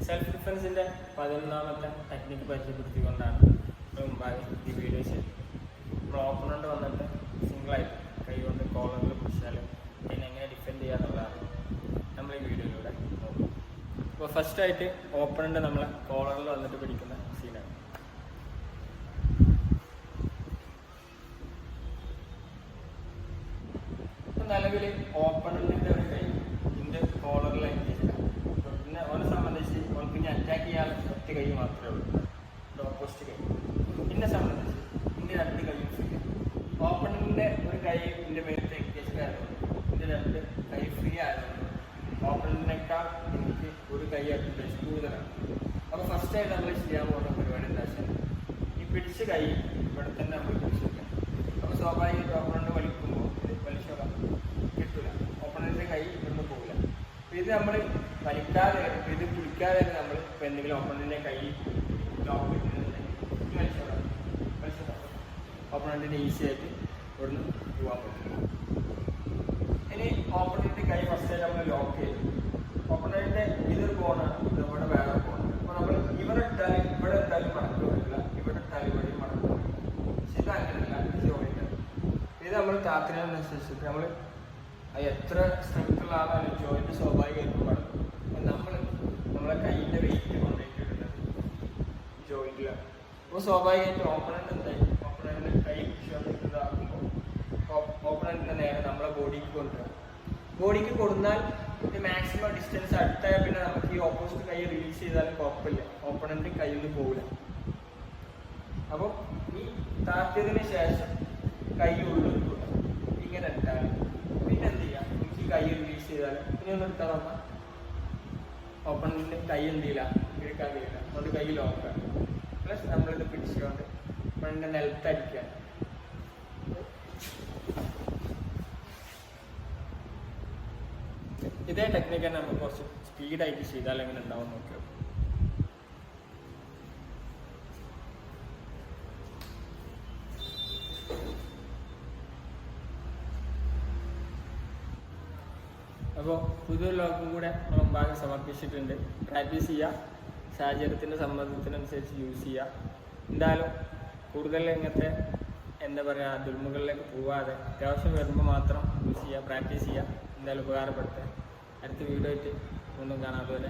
Self ഡിഫെൻസിൻ്റെ 11ാമത്തെ technique പരിചയപ്പെടുത്തിക്കൊണ്ടാണ് മുമ്പാകെ ഈ videos നമ്മൾ ഓപ്പണൻ്റ് വന്നിട്ട് സിംഗിളായിട്ട് കൈ കൊണ്ട് കോളറിൽ പിടിച്ചാൽ അതിനെങ്ങനെ ഡിഫെൻഡ് ചെയ്യാന്നുള്ളതാണ് നമ്മൾ ഈ വീഡിയോയിലൂടെ നോക്കും. അപ്പോൾ ഫസ്റ്റായിട്ട് ഓപ്പണൻ്റ് നമ്മൾ കോളറിൽ വന്നിട്ട് പിടിക്കുന്ന സീനാണ്. ഇപ്പം നിലവിൽ ഓപ്പണൻ്റിൻ്റെ ഒരു കൈ ഇതിൻ്റെ കോളറിൽ പിന്നെ അവനെ സംബന്ധിച്ച് അവൾക്ക് ഇനി അറ്റാക്ക് ചെയ്യാൻ ഒറ്റ കൈ മാത്രമേ ഉള്ളൂ, ഓപ്പോസിറ്റ് കൈ. എന്നെ സംബന്ധിച്ച് ഇതിൻ്റെ 2 കൈയും ഫ്രീ. ഓപ്പണറിൻ്റെ ഒരു കൈ ഇതിൻ്റെ മേലത്തെ എൻഗേജ്ഡ് ആയതുകൊണ്ട് ഇതിൻ്റെ 2 കൈ ഫ്രീ ആയതുകൊണ്ട് ഓപ്പണറിനേക്കാൾ എനിക്ക് ഒരു കൈ അഡ്വാൻറ്റേജ് കൂടുതലാണ്. അപ്പോൾ ഫസ്റ്റായിട്ട് നമ്മൾ ചെയ്യാൻ പോകുന്ന പരിപാടി എന്താ വെച്ചാൽ ഈ പിടിച്ച കൈ ഇവിടെ തന്നെ നമ്മൾ പിടിച്ചു വയ്ക്കാം. അപ്പോൾ സ്വാഭാവികമായിട്ട് ഓപ്പണറിൻ്റെ വലിക്കുമ്പോൾ ഇത് വലിച്ചോളാം കിട്ടില്ല, ഓപ്പണറിൻ്റെ കൈ ഇവിടുന്ന് പോകില്ല. അപ്പോൾ ഇത് നമ്മൾ വലിക്കാതെ ഇത് പിടിക്കാതെ തന്നെ നമ്മൾ ഇപ്പോൾ എന്തെങ്കിലും ഓപ്പണറിൻ്റെ കൈ ലോക്ക് കിട്ടുന്നുണ്ടെങ്കിൽ വലിച്ചോളാം ഓപ്പണറിൻ്റെ ഈസി ആയിട്ട് ഇവിടുന്ന് പോകാൻ പറ്റും. ഇനി ഓപ്പണറിൻ്റെ കൈ ഫസ്റ്റ് നമ്മൾ ലോക്ക് ചെയ്യും. ഓപ്പണറിൻ്റെ ഇതൊരു കോണാണ്, ഇവിടെ വേറെ കോണാണ്. അപ്പോൾ നമ്മൾ ഇവിടെ ഇട്ടാലും മടക്കം വരില്ല, ഇവിടെ ഇട്ടാലും ഇവിടെ മടക്കം വരില്ല. പക്ഷെ ഇത് അങ്ങനെയല്ല, ഇത് ജോയിൻ്റ്. ഇത് നമ്മൾ താത്തിനനുസരിച്ചിട്ട് നമ്മൾ എത്ര സ്ട്രെങ്ത്തുള്ള ആളാണ് ജോയിൻ്റ് സ്വാഭാവികമായിട്ടും മടക്കും. നമ്മളെ കൈയിൻ്റെ വെയിറ്റ് കൊണ്ടിട്ടുള്ളത് ജോയിൻറ്റിലാണ്. അപ്പോൾ സ്വാഭാവികമായിട്ട് ഓപ്പണൻ്റ് എന്തായി, ഓപ്പണൻ്റ് കൈ ഇതാക്കുമ്പോൾ ഓപ്പണൻ്റിൻ്റെ നേരെ നമ്മളെ ബോഡിക്ക് കൊണ്ടുവരാം. ബോഡിക്ക് കൊടുന്നാൽ ഇത് മാക്സിമം ഡിസ്റ്റൻസ് അടുത്തായാൽ പിന്നെ നമുക്ക് ഈ ഓപ്പോസിറ്റ് കൈ റിലീസ് ചെയ്താലും കുഴപ്പമില്ല, ഓപ്പണൻ്റ് കയ്യിൽ നിന്ന് പോകില്ല. അപ്പോൾ ഈ താത്തിയതിന് ശേഷം കൈ ഉള്ളിൽ ഇങ്ങനെ ഇട്ടാൽ പിന്നെ എന്ത് ചെയ്യാം, എനിക്ക് ഈ കൈ റിലീസ് ചെയ്താൽ പിന്നെ ഒന്ന് എടുത്താൽ നമ്മൾ ഓപ്പണറിൻ്റെ കൈ എന്ത് ചെയ്യില്ല, എടുക്കാൻ കഴിയില്ല. അതുകൊണ്ട് കൈ ലോക്കാണ്. പ്ലസ് നമ്മളിത് പിടിച്ചുകൊണ്ട് ഓപ്പണറിൻ്റെ നിലത്തടിക്കുക. ഇതേ ടെക്നിക്ക് തന്നെ നമുക്ക് കുറച്ച് സ്പീഡായിട്ട് ചെയ്താൽ എങ്ങനെ ഉണ്ടാവും നോക്കിയോ. അപ്പോൾ പുതിയൊരു ലോക്കും കൂടെ നമ്മൾ ഭാഗം സമർപ്പിച്ചിട്ടുണ്ട്. പ്രാക്ടീസ് ചെയ്യുക, സാഹചര്യത്തിൻ്റെ സമ്മർദ്ദത്തിനനുസരിച്ച് യൂസ് ചെയ്യുക. എന്തായാലും കൂടുതൽ ഇങ്ങനത്തെ എന്താ പറയുക ദുൽമുകളിലേക്ക് പോവാതെ അത്യാവശ്യം വരുമ്പോൾ മാത്രം യൂസ് ചെയ്യുക, പ്രാക്ടീസ് ചെയ്യുക. എന്തായാലും ഉപകാരപ്പെടുത്തുക. അടുത്ത വീഡിയോ ആയിട്ട് വീണ്ടും കാണാം. അതുപോലെ